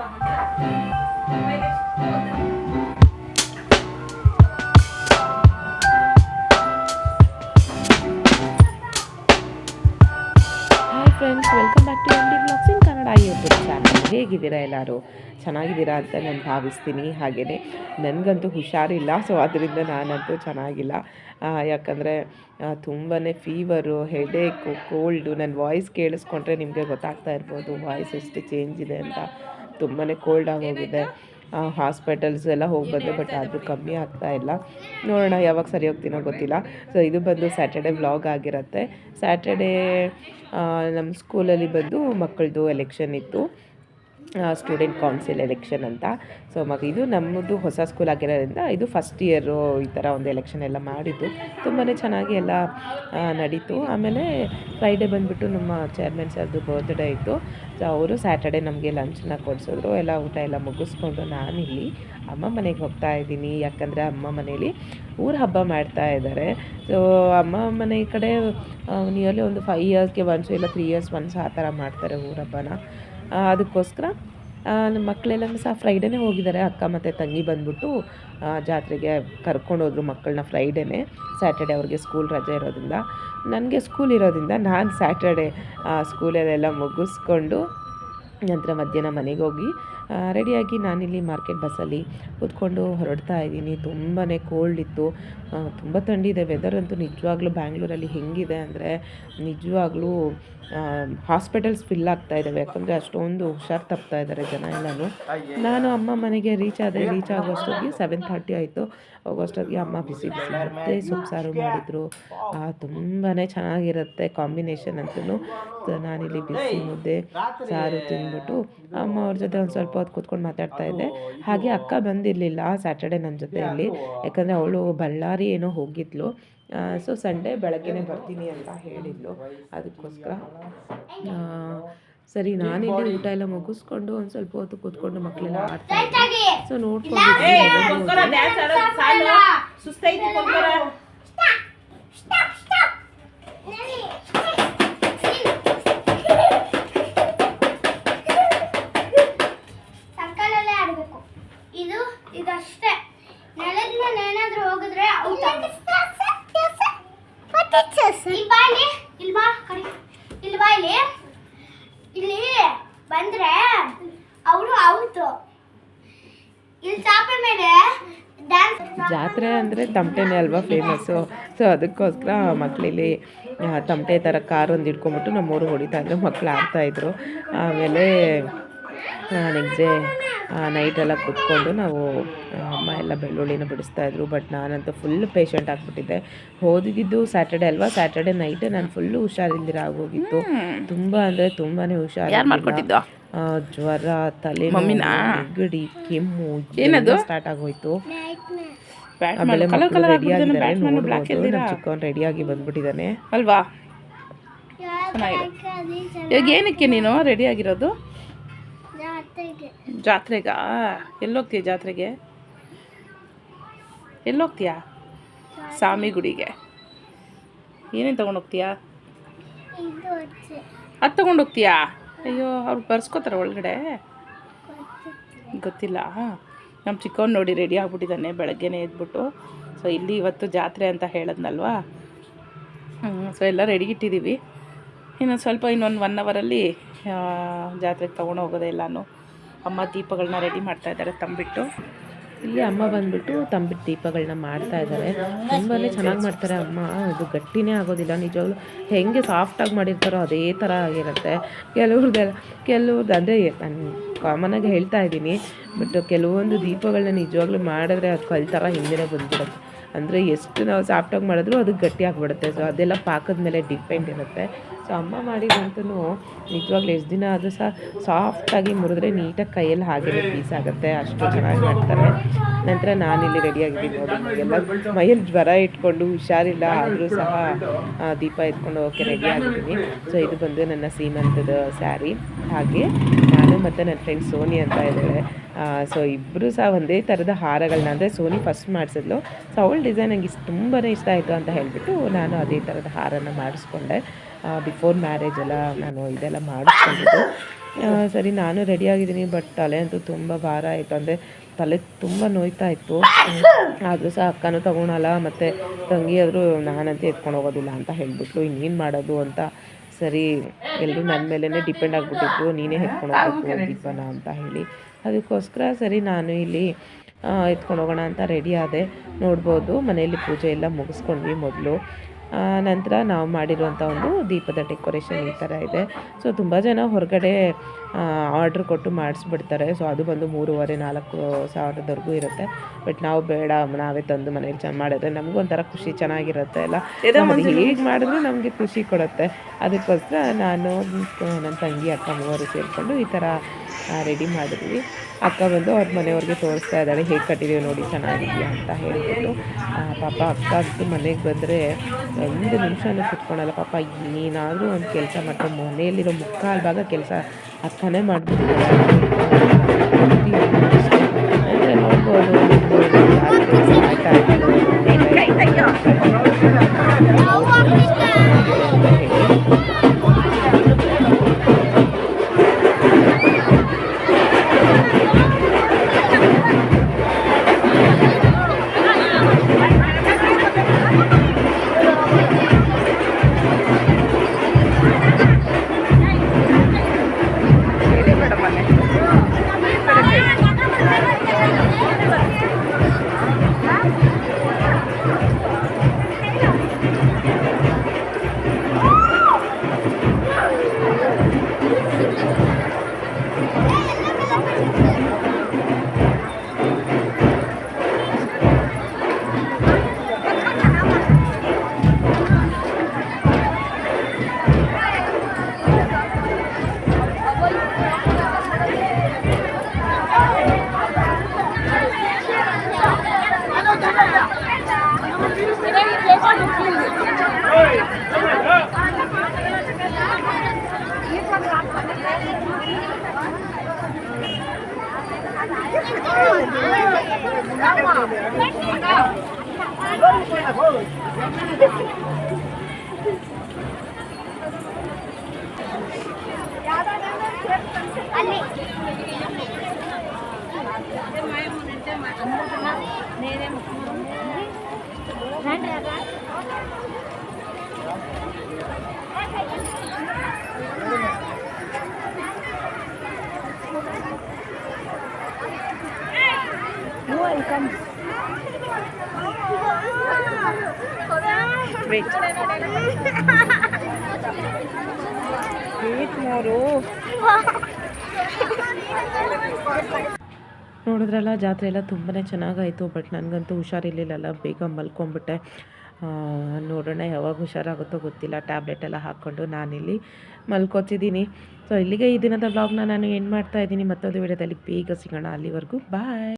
Hi friends, welcome back to MD vlogs in Kannada YouTube channel. ಹೇಗಿದ್ದೀರಾ ಎಲ್ಲರೂ? ಚೆನ್ನಾಗಿದ್ದೀರಾ ಅಂತ ನಾನು ಭಾವಿಸ್ತೀನಿ. ಹಾಗೆಯೇ ನನಗಂತೂ ಹುಷಾರಿಲ್ಲ, ಸೊ ಅದರಿಂದ ನಾನಂತೂ ಚೆನ್ನಾಗಿಲ್ಲ. ಯಾಕಂದರೆ ತುಂಬಾ ಫೀವರು, ಹೆಡೇಕು, ಕೋಲ್ಡು. ನನ್ನ ವಾಯ್ಸ್ ಕೇಳಿಸ್ಕೊಂಡ್ರೆ ನಿಮಗೆ ಗೊತ್ತಾಗ್ತಾ ಇರ್ಬೋದು ವಾಯ್ಸ್ ಎಷ್ಟು ಚೇಂಜ್ ಇದೆ ಅಂತ. ತುಂಬಾ ಕೋಲ್ಡ್ ಆಗೋಗಿದೆ. ಹಾಸ್ಪಿಟಲ್ಸ್ ಎಲ್ಲ ಹೋಗಿ ಬಂದೆ, ಬಟ್ ಆದರೂ ಕಮ್ಮಿ ಆಗ್ತಾ ಇಲ್ಲ. ನೋಡೋಣ ಯಾವಾಗ ಸರಿ ಹೋಗ್ತೀನೋ ಗೊತ್ತಿಲ್ಲ. ಸೊ ಇದು ಬಂದು ಸ್ಯಾಟರ್ಡೆ ವ್ಲಾಗ್ ಆಗಿರುತ್ತೆ. ಸ್ಯಾಟರ್ಡೇ ನಮ್ಮ ಸ್ಕೂಲಲ್ಲಿ ಬಂದು ಮಕ್ಕಳದು ಎಲೆಕ್ಷನ್ ಇತ್ತು, ಸ್ಟೂಡೆಂಟ್ ಕೌನ್ಸಿಲ್ ಎಲೆಕ್ಷನ್ ಅಂತ. ಸೊ ಇದು ನಮ್ಮದು ಹೊಸ ಸ್ಕೂಲ್ ಆಗಿರೋದ್ರಿಂದ ಇದು ಫಸ್ಟ್ ಇಯರು ಈ ಥರ ಒಂದು ಎಲೆಕ್ಷನ್ ಎಲ್ಲ ಮಾಡಿದ್ದು. ತುಂಬಾ ಚೆನ್ನಾಗಿ ಎಲ್ಲ ನಡೀತು. ಆಮೇಲೆ ಫ್ರೈಡೇ ಬಂದುಬಿಟ್ಟು ನಮ್ಮ ಚೇರ್ಮನ್ ಸರ್ದು ಬರ್ತ್ಡೇ ಇತ್ತು. ಸೊ ಅವರು ಸ್ಯಾಟರ್ಡೆ ನಮಗೆ ಲಂಚನ್ನ ಕೊಡಿಸಿದ್ರು. ಎಲ್ಲ ಊಟ ಎಲ್ಲ ಮುಗಿಸ್ಕೊಂಡು ನಾನಿಲ್ಲಿ ಅಮ್ಮ ಮನೆಗೆ ಹೋಗ್ತಾ ಇದ್ದೀನಿ. ಯಾಕಂದರೆ ಅಮ್ಮ ಮನೇಲಿ ಊರ ಹಬ್ಬ ಮಾಡ್ತಾ ಇದ್ದಾರೆ. ಸೊ ಅಮ್ಮ ಮನೆ ಕಡೆ ನಿಯರ್ಲಿ ಒಂದು 5 ಇಯರ್ಸ್ಗೆ ಒನ್ಸು ಇಲ್ಲ 3 ಇಯರ್ಸ್ ಒನ್ಸ್ ಆ ಥರ ಮಾಡ್ತಾರೆ ಊರ ಹಬ್ಬನ. ಅದಕ್ಕೋಸ್ಕರ ನಮ್ಮ ಮಕ್ಕಳೆಲ್ಲನೂ ಸಹ ಫ್ರೈಡೇನೇ ಹೋಗಿದ್ದಾರೆ. ಅಕ್ಕ ಮತ್ತು ತಂಗಿ ಬಂದ್ಬಿಟ್ಟು ಜಾತ್ರೆಗೆ ಕರ್ಕೊಂಡೋದ್ರು ಮಕ್ಕಳನ್ನ ಫ್ರೈಡೇನೇ. ಸ್ಯಾಟರ್ಡೆ ಅವ್ರಿಗೆ ಸ್ಕೂಲ್ ರಜೆ ಇರೋದ್ರಿಂದ, ನನಗೆ ಸ್ಕೂಲ್ ಇರೋದ್ರಿಂದ ನಾನು ಸ್ಯಾಟರ್ಡೆ ಸ್ಕೂಲಲ್ಲೆಲ್ಲ ಮುಗಿಸ್ಕೊಂಡು ನಂತರ ಮಧ್ಯಾಹ್ನ ಮನೆಗೆ ಹೋಗಿ ರೆಡಿಯಾಗಿ ನಾನಿಲ್ಲಿ ಮಾರ್ಕೆಟ್ ಬಸ್ಸಲ್ಲಿ ಕೂತ್ಕೊಂಡು ಹೊರಡ್ತಾ ಇದ್ದೀನಿ. ತುಂಬಾ ಕೋಲ್ಡ್ ಇತ್ತು, ತುಂಬ ಥಂಡಿದೆ. ವೆದರ್ ಅಂತೂ ನಿಜವಾಗ್ಲೂ ಬ್ಯಾಂಗ್ಳೂರಲ್ಲಿ ಹೆಂಗಿದೆ ಅಂದರೆ ನಿಜವಾಗ್ಲೂ ಹಾಸ್ಪಿಟಲ್ಸ್ ಫಿಲ್ ಆಗ್ತಾ ಇದ್ದಾವೆ. ಯಾಕಂದರೆ ಅಷ್ಟೊಂದು ಹುಷಾರು ತಪ್ತಾ ಇದ್ದಾರೆ ಜನ ಎಲ್ಲನೂ. ನಾನು ಅಮ್ಮ ಮನೆಗೆ ರೀಚ್ ಆಗೋಷ್ಟೊತ್ತಿಗೆ 7:30 ಆಯಿತು. ಹೋಗೋಷ್ಟೊತ್ತಿಗೆ ಅಮ್ಮ ಬಿಸಿ ಬಿಸಿ ಮತ್ತೆ ಸೊಪ್ಪು ಸಾರು ಮಾಡಿದರು. ತುಂಬಾ ಚೆನ್ನಾಗಿರುತ್ತೆ ಕಾಂಬಿನೇಷನ್ ಅಂತೂ. ನಾನಿಲ್ಲಿ ಬಿಸಿ ಮುದ್ದೆ ಸಾರು ತಿಂದ್ಬಿಟ್ಟು ಅಮ್ಮ ಅವ್ರ ಜೊತೆ ಒಂದು ಸ್ವಲ್ಪ ಹೊತ್ತು ಕೂತ್ಕೊಂಡು ಮಾತಾಡ್ತಾ ಇದ್ದೆ. ಹಾಗೆ ಅಕ್ಕ ಬಂದಿರಲಿಲ್ಲ ಸ್ಯಾಟರ್ಡೆ ನನ್ನ ಜೊತೆಯಲ್ಲಿ, ಯಾಕಂದರೆ ಅವಳು ಬಳ್ಳಾರಿ ಏನೋ ಹೋಗಿದ್ಲು. ಸೊ ಸಂಡೇ ಬೆಳಗ್ಗೆನೇ ಬರ್ತೀನಿ ಅಂತ ಹೇಳಿದ್ಲು. ಅದಕ್ಕೋಸ್ಕರ ಸರಿ ನಾನಿಲ್ಲಿ ಊಟ ಎಲ್ಲ ಮುಗಿಸ್ಕೊಂಡು ಒಂದು ಸ್ವಲ್ಪ ಹೊತ್ತು ಕೂತ್ಕೊಂಡು ಮಕ್ಕಳೆಲ್ಲ ಆಡ್ತಾ ಇದ್ದೆ. ಸೊ ನೋಡ್ಕೊಂಡು ಇದಷ್ಟೇ. ನೆಲದ ಮೇಲೆ ಏನಾದರೂ ಹೋಗಿದ್ರೆ ಇಲ್ಲಿ ಬಂದ್ರೆ ಅವಳು ಔತು. ಇಲ್ಲಿ ಚಾಪೆ ಮೇಲೆ ಜಾತ್ರೆ ಅಂದರೆ ತಮಟೆನೇ ಅಲ್ವಾ ಫೇಮಸ್ಸು. ಸೊ ಅದಕ್ಕೋಸ್ಕರ ಮಕ್ಕಳಿಲ್ಲಿ ತಮಟೆ ಥರ ಕಾರ್ ಒಂದು ಹಿಡ್ಕೊಂಬಿಟ್ಟು ನಮ್ಮೂರು ಹೊಡಿತಾ ಇದ್ರು, ಮಕ್ಕಳು ಆಡ್ತಾಯಿದ್ರು. ಆಮೇಲೆ ನೆಕ್ಸ್ಟ್ ಡೇ ನೈಟೆಲ್ಲ ಕೂತ್ಕೊಂಡು ನಾವು ಅಮ್ಮ ಎಲ್ಲ ಬೆಳ್ಳುಳ್ಳಿನ ಬಿಡಿಸ್ತಾಯಿದ್ರು. ಬಟ್ ನಾನಂತೂ ಫುಲ್ ಪೇಷಂಟ್ ಆಗಿಬಿಟ್ಟಿದ್ದೆ. ಹೋಗಿದ್ದು ಸ್ಯಾಟರ್ಡೆ ಅಲ್ವಾ, ಸ್ಯಾಟರ್ಡೆ ನೈಟೇ ನಾನು ಫುಲ್ಲು ಹುಷಾರಿಲ್ದಿರ ಆಗೋಗಿತ್ತು. ತುಂಬ ಅಂದರೆ ತುಂಬಾ ಹುಷಾರಿಲ್ಲ. ಜ್ವರ, ತಲೆ, ನೆಗಡಿ, ಕೆಮ್ಮು ಏನದು ಸ್ಟಾರ್ಟ್ ಆಗೋಯ್ತು. ಆಮೇಲೆ ಮಕ್ಕಳು ರೆಡಿ ಆಗಿದ್ದಾರೆ, ನೋಡ್ಬೋದು. ನಮ್ಮ ಚಿಕ್ಕವನು ರೆಡಿಯಾಗಿ ಬಂದ್ಬಿಟ್ಟಿದ್ದಾನೆ ಅಲ್ವಾ. ಇವಾಗ ಏನಕ್ಕೆ ನೀನು ರೆಡಿ ಆಗಿರೋದು? ಜಾತ್ರೆಗಾ? ಎಲ್ಲೋಗ್ತೀಯ ಜಾತ್ರೆಗೆ? ಎಲ್ಲೋಗ್ತೀಯಾ? ಸ್ವಾಮಿ ಗುಡಿಗೆ. ಏನೇನು ತೊಗೊಂಡೋಗ್ತೀಯಾ? ಅದು ತೊಗೊಂಡೋಗ್ತೀಯಾ? ಅಯ್ಯೋ, ಅವ್ರು ಬರ್ಸ್ಕೋತಾರೆ ಒಳಗಡೆ? ಗೊತ್ತಿಲ್ಲ. ನಮ್ಮ ಚಿಕ್ಕವನು ನೋಡಿ ರೆಡಿ ಆಗ್ಬಿಟ್ಟಿದ್ದಾನೆ ಬೆಳಗ್ಗೆನೇ ಎದ್ಬಿಟ್ಟು. ಸೊ ಇಲ್ಲಿ ಇವತ್ತು ಜಾತ್ರೆ ಅಂತ ಹೇಳಿದ್ನಲ್ವಾ. ಸೊ ಎಲ್ಲ ರೆಡಿ ಇಟ್ಟಿದ್ದೀವಿ. ಇನ್ನೊಂದು 1 ಅವರಲ್ಲಿ ಜಾತ್ರೆಗೆ ತೊಗೊಂಡು ಹೋಗೋದೆ ಎಲ್ಲನೂ. ಅಮ್ಮ ದೀಪಗಳನ್ನ ರೆಡಿ ಮಾಡ್ತಾ ಇದ್ದಾರೆ ತಂಬಿಟ್ಟು. ಇಲ್ಲಿ ಅಮ್ಮ ಬಂದುಬಿಟ್ಟು ತಂಬಿಟ್ಟು ದೀಪಗಳನ್ನ ಮಾಡ್ತಾ ಇದ್ದಾರೆ. ತುಂಬಾ ಚೆನ್ನಾಗಿ ಮಾಡ್ತಾರೆ ಅಮ್ಮ. ಅದು ಗಟ್ಟಿನೇ ಆಗೋದಿಲ್ಲ ನಿಜವಾಗ್ಲೂ. ಹೆಂಗೆ ಸಾಫ್ಟಾಗಿ ಮಾಡಿರ್ತಾರೋ ಅದೇ ಥರ ಆಗಿರುತ್ತೆ. ಕೆಲವ್ರದ್ದು ಅಂದರೆ ನಾನು ಕಾಮನಾಗಿ ಹೇಳ್ತಾ ಇದ್ದೀನಿ, ಬಟ್ ಕೆಲವೊಂದು ದೀಪಗಳನ್ನ ನಿಜವಾಗ್ಲೂ ಮಾಡಿದ್ರೆ ಅದು ಕಲ್ ಥರ ಹಿಂದಿನೇ ಬಂದ್ಬಿಡುತ್ತೆ. ಅಂದರೆ ಎಷ್ಟು ನಾವು ಸಾಫ್ಟಾಗಿ ಮಾಡಿದ್ರೂ ಅದು ಗಟ್ಟಿ ಆಗಿಬಿಡುತ್ತೆ. ಸೊ ಅದೆಲ್ಲ ಪಾಕದ ಮೇಲೆ ಡಿಪೆಂಡ್ ಇರುತ್ತೆ. ಸೊ ಅಮ್ಮ ಮಾಡಿದಂತೂ ನಿಜವಾಗ್ಲೂ ಎಷ್ಟು ದಿನ ಆದರೂ ಸಹ ಸಾಫ್ಟಾಗಿ ಮುರಿದ್ರೆ ನೀಟಾಗಿ ಕೈಯಲ್ಲಿ ಹಾಗೆಯೇ ಪೀಸ್ ಆಗುತ್ತೆ. ಅಷ್ಟು ಚೆನ್ನಾಗಿ ಮಾಡ್ತಾರೆ. ನಂತರ ನಾನಿಲ್ಲಿ ರೆಡಿಯಾಗಿದ್ದೀನಿ ನೋಡಿ. ಎಲ್ಲ ಮೈಯಲ್ಲಿ ಜ್ವರ ಇಟ್ಕೊಂಡು ಹುಷಾರಿಲ್ಲ ಆದರೂ ಸಹ ದೀಪ ಎತ್ಕೊಂಡು ಹೋಗೋಕ್ಕೆ ರೆಡಿ ಆಗಿದ್ದೀನಿ. ಸೊ ಇದು ಬಂದು ನನ್ನ ಸೀಮಂತದ ಸ್ಯಾರಿ. ಹಾಗೆ ನಾನು ಮತ್ತು ನನ್ನ ಫ್ರೆಂಡ್ ಸೋನಿ ಅಂತ ಇದ್ದಾಳೆ. ಸೊ ಇಬ್ಬರು ಸಹ ಒಂದೇ ಥರದ ಹಾರಗಳನ್ನ, ಅಂದರೆ ಸೋನಿ ಫಸ್ಟ್ ಮಾಡಿಸಿದ್ಲು. ಸೊ ಅವಳ ಡಿಸೈನ್ ನನಗೆ ತುಂಬಾ ಇಷ್ಟ ಆಯಿತು ಅಂತ ಹೇಳಿಬಿಟ್ಟು ನಾನು ಅದೇ ಥರದ ಹಾರನ ಮಾಡಿಸ್ಕೊಂಡೆ. ಬಿಫೋರ್ ಮ್ಯಾರೇಜ್ ಎಲ್ಲ ನಾನು ಇದೆಲ್ಲ ಮಾಡಿಸ್ಕೊಂಡಿದ್ದು. ಸರಿ ನಾನು ರೆಡಿಯಾಗಿದ್ದೀನಿ, ಬಟ್ ತಲೆ ಅಂತೂ ತುಂಬ ಭಾರ ಆಯಿತು. ಅಂದರೆ ತಲೆ ತುಂಬ ನೋಯ್ತಾ ಇತ್ತು. ಆದರೂ ಸಹ ಅಕ್ಕನೂ ತೊಗೊಳಲ್ಲ, ಮತ್ತು ತಂಗಿಯವರು ನಾನಂತೂ ಎತ್ಕೊಂಡು ಹೋಗೋದಿಲ್ಲ ಅಂತ ಹೇಳಿಬಿಟ್ಲು. ಇನ್ನೇನು ಮಾಡೋದು ಅಂತ ಸರಿ ಎಲ್ಲರೂ ನನ್ನ ಮೇಲೇ ಡಿಪೆಂಡ್ ಆಗಿಬಿಟ್ಟಿದ್ರು, ನೀನೇ ಎತ್ಕೊಂಡು ಹೋಗ್ಬೇಕು ದೀಪನ ಅಂತ ಹೇಳಿ. ಅದಕ್ಕೋಸ್ಕರ ಸರಿ ನಾನು ಇಲ್ಲಿ ಎತ್ಕೊಂಡು ಹೋಗೋಣ ಅಂತ ರೆಡಿ ಆದೆ. ನೋಡ್ಬೋದು ಮನೆಯಲ್ಲಿ ಪೂಜೆ ಎಲ್ಲ ಮುಗಿಸ್ಕೊಂಡ್ವಿ ಮೊದಲು. ನಂತರ ನಾವು ಮಾಡಿರುವಂಥ ಒಂದು ದೀಪದ ಡೆಕೋರೇಷನ್ ಈ ಥರ ಇದೆ. ಸೊ ತುಂಬ ಜನ ಹೊರಗಡೆ ಆರ್ಡ್ರ್ ಕೊಟ್ಟು ಮಾಡಿಸ್ಬಿಡ್ತಾರೆ. ಸೊ ಅದು ಬಂದು 3,500-4 ಸಾವಿರದವರೆಗೂ ಇರುತ್ತೆ. ಬಟ್ ನಾವು ಬೇಡ, ನಾವೇ ತಂದು ಮನೇಲಿ ಚೆನ್ನಾಗಿ ಮಾಡಿದ್ರೆ ನಮಗೂ ಒಂಥರ ಖುಷಿ, ಚೆನ್ನಾಗಿರುತ್ತೆ ಅಲ್ಲ. ಹೇಗೆ ಮಾಡಿದ್ರು ನಮಗೆ ಖುಷಿ ಕೊಡುತ್ತೆ. ಅದಕ್ಕೋಸ್ಕರ ನಾನು ನನ್ನ ತಂಗಿ ಅಕ್ಕ ಮೂವರು ಸೇರಿಕೊಂಡು ಈ ಥರ ರೆಡಿ ಮಾಡಿದ್ವಿ. ಅಕ್ಕ ಬಂದು ಅವ್ರ ಮನೆಯವ್ರಿಗೆ ತೋರಿಸ್ತಾ ಇದ್ದಾಳೆ, ಹೇಗೆ ಕಟ್ಟಿದ್ದೀವಿ ನೋಡಿ ಚೆನ್ನಾಗಿದೆಯಾ ಅಂತ ಹೇಳಿಬಿಟ್ಟು. ಪಾಪ ಅಕ್ಕ ಅಂತೂ ಮನೆಗೆ ಬಂದರೆ 1 ನಿಮಿಷನೂ ಕುತ್ಕೊಳಲ್ಲ. ಪಾಪ ಏನಾದರೂ ಒಂದು ಕೆಲಸ ಮಾಡ್ತಾರೆ, ಮನೆಯಲ್ಲಿರೋ ಮುಕ್ಕಾಲು ಭಾಗ ಕೆಲಸ ಅಕ್ಕನೇ ಮಾಡಿಬಿಟ್ಟಿದ್ದಾರೆ. ಅಂದರೆ ನೋಡ್ಬೋದು ನೋಡಿದ್ರಲ್ಲ, ಜಾತ್ರೆ ಎಲ್ಲ ತುಂಬಾ ಚೆನ್ನಾಗಾಯಿತು. ಬಟ್ ನನಗಂತೂ ಹುಷಾರಿರಲಿಲ್ಲ, ಬೇಗ ಮಲ್ಕೊಂಡ್ಬಿಟ್ಟೆ. ನೋಡೋಣ ಯಾವಾಗ ಹುಷಾರಾಗುತ್ತೋ ಗೊತ್ತಿಲ್ಲ. ಟ್ಯಾಬ್ಲೆಟ್ ಎಲ್ಲ ಹಾಕ್ಕೊಂಡು ನಾನಿಲ್ಲಿ ಮಲ್ಕೋತಿದ್ದೀನಿ. ಸೊ ಇಲ್ಲಿಗೆ ಈ ದಿನದ ವ್ಲಾಗ್ನ ನಾನು ಎಂಡ್ ಮಾಡ್ತಾ ಇದ್ದೀನಿ. ಮತ್ತೊಂದು ವಿಡಿಯೋದಲ್ಲಿ ಬೇಗ ಸಿಗೋಣ. ಅಲ್ಲಿವರೆಗೂ ಬಾಯ್.